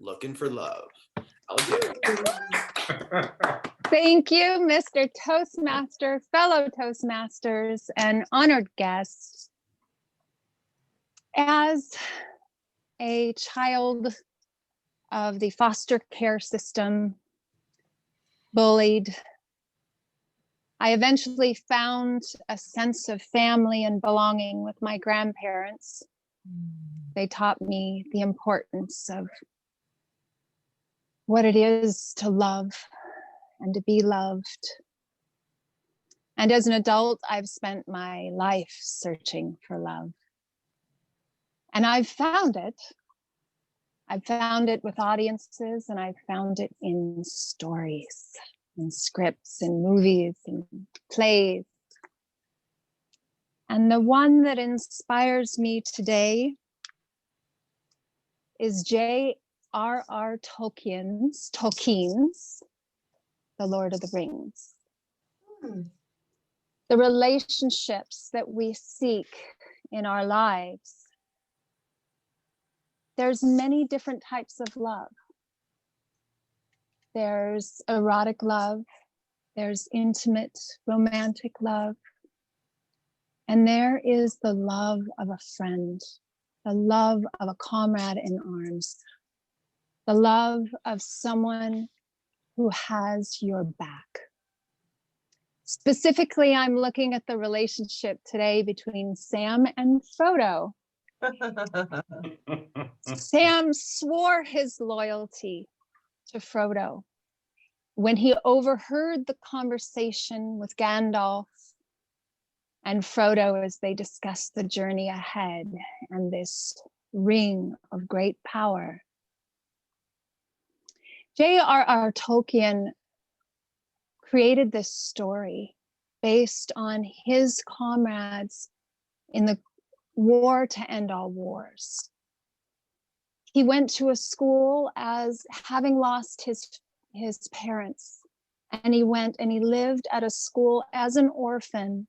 Looking for love. Alexandra. Thank you, Mr. Toastmaster, fellow Toastmasters, and honored guests. As a child of the foster care system, bullied, I eventually found a sense of family and belonging with my grandparents. They taught me the importance of what it is to love and to be loved. And as an adult, I've spent my life searching for love. And I've found it. I've found it with audiences, and I've found it in stories, in scripts, in movies, in plays. And the one that inspires me today is J.R.R. Tolkien's The Lord of the Rings. The relationships that we seek in our lives. There's many different types of love. There's erotic love, there's intimate, romantic love, and there is the love of a friend, the love of a comrade in arms, the love of someone who has your back. Specifically, I'm looking at the relationship today between Sam and Frodo. Sam swore his loyalty to Frodo when he overheard the conversation with Gandalf and Frodo as they discussed the journey ahead and this ring of great power. J.R.R. Tolkien created this story based on his comrades in the war to end all wars. He went to a school as having lost his parents, and he went and he lived at a school as an orphan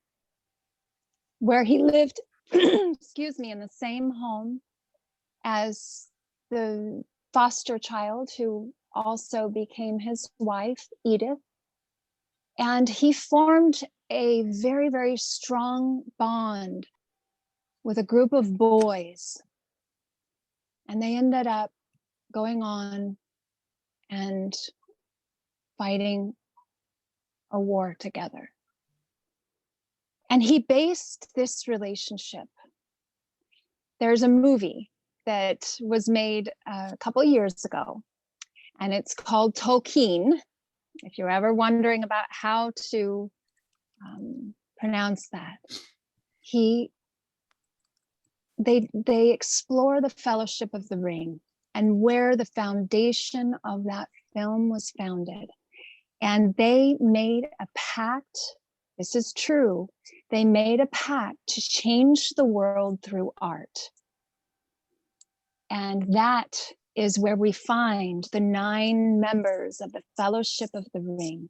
where he lived, excuse me, in the same home as the foster child who also became his wife, Edith. And he formed a very, very strong bond with a group of boys. And they ended up going on and fighting a war together. And he based this relationship. There's a movie that was made a couple of years ago, and it's called Tolkien. If you're ever wondering about how to pronounce that, they explore the Fellowship of the Ring and where the foundation of that film was founded. And they made a pact. This is true. They made a pact to change the world through art. And that is where we find the 9 members of the Fellowship of the Ring.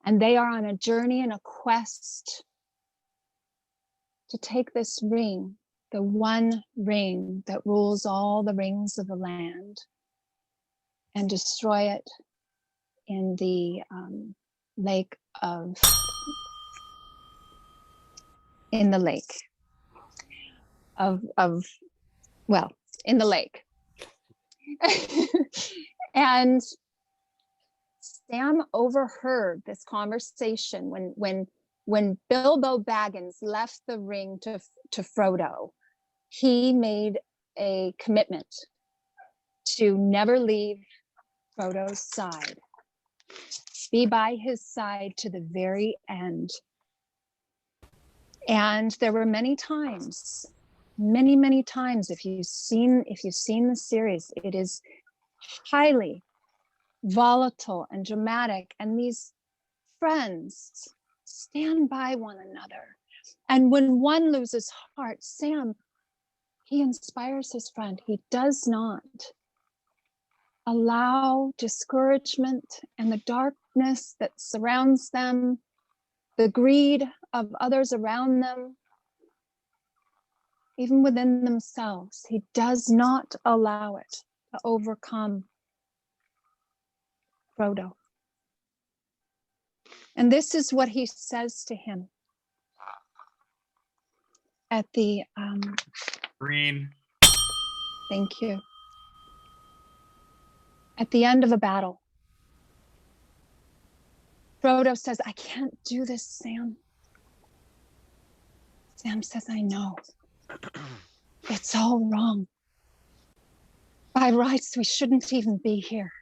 And they are on a journey and a quest to take this ring, the one ring that rules all the rings of the land, and destroy it in the lake of, in the lake. And Sam overheard this conversation when Bilbo Baggins left the ring to Frodo. He made a commitment to never leave Frodo's side, be by his side to the very end. And there were many times, many times, if you've seen the series, it is highly volatile and dramatic, and these friends stand by one another. And when one loses heart, Sam, he inspires his friend. He does not allow discouragement and the darkness that surrounds them, the greed of others around them, even within themselves. He does not allow it to overcome Frodo. And this is what he says to him at the Green. thank you. At the end of a battle, Frodo says, I can't do this, Sam. Sam says, I know. It's all wrong. By rights, we shouldn't even be here.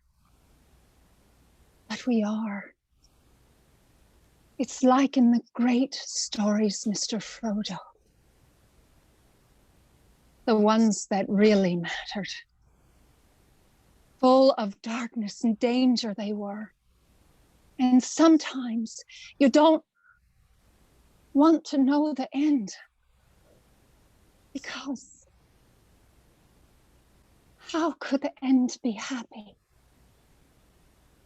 But we are. It's like in the great stories, Mr. Frodo. The ones that really mattered. Full of darkness and danger they were. And sometimes you don't want to know the end. Because how could the end be happy?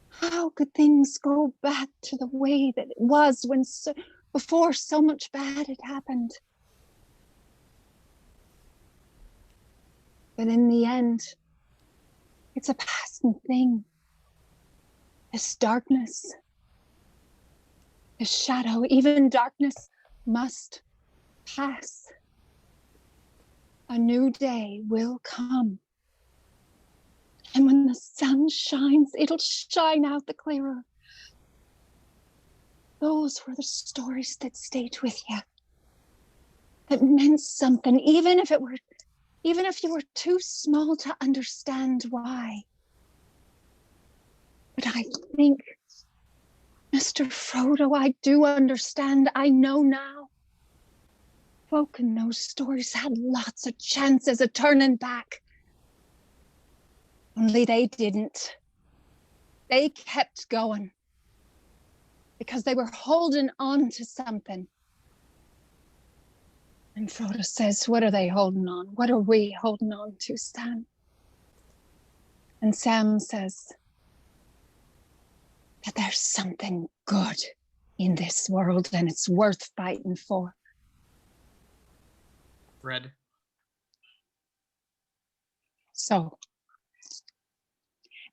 How could things go back to the way that it was when before so much bad had happened? But in the end, it's a passing thing. This darkness, this shadow, even darkness must pass. A new day will come. And when the sun shines, it'll shine out the clearer. Those were the stories that stayed with you, that meant something, even if you were too small to understand why. But I think, Mr. Frodo, I do understand. I know now. Folk in those stories had lots of chances of turning back. Only they didn't. They kept going because they were holding on to something. And Frodo says, what are they holding on? What are we holding on to, Sam? And Sam says that there's something good in this world and it's worth fighting for. Red. So,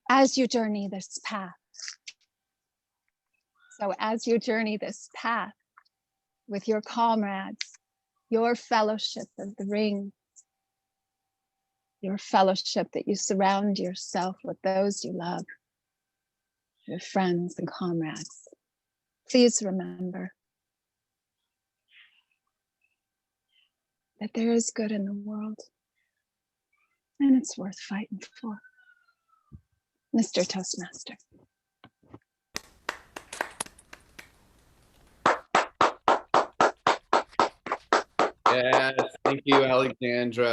as you journey this path with your comrades, your fellowship of the ring, your fellowship that you surround yourself with those you love, your friends and comrades, please remember that there is good in the world and it's worth fighting for. Mr. Toastmaster. Yes, thank you, Alexandra.